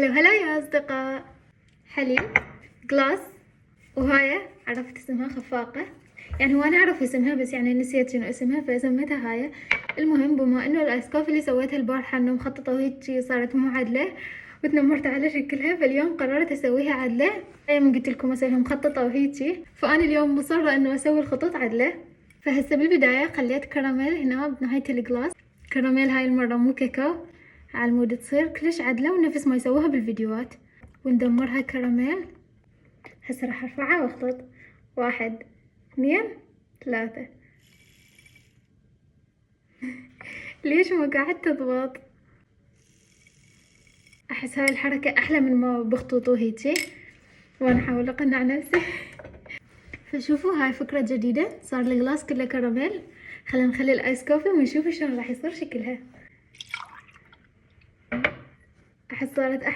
هلا يا أصدقاء. حليب جلاس، وهاي عرفت اسمها خفاقة. يعني هو أنا أعرف اسمها بس يعني نسيت شنو اسمها فسميتها هاي. المهم بما إنه الآيس كوفي اللي سويتها البارحة إنه مخططة وهيجي صارت مو عدلة وتنمرت على شكلها، فاليوم قررت أسويها عدلة. دايما قلت لكم أسويها مخططة وهيجي، فأنا اليوم مصرة إنه أسوي الخطوط عدلة. فهسه بالبداية خليت كراميل هنا بنهاية الجلاس. كراميل هاي المرة مو كاكاو، على المود تصير كلش عدلة ونفس ما يسووها بالفيديوهات. وندمرها كراميل. هسه راح ارفعها واخلط 1 2 3. ليش ما قاعد تضبط؟ احس هاي الحركة احلى من ما بخطوطه هيجي، وانا احاول اقنع نفسي. فشوفوا هاي فكرة جديدة، صار الجلاس كله كراميل. خلينا نخلي الايس كوفي ونشوف شلون راح يصير شكلها. احس صارت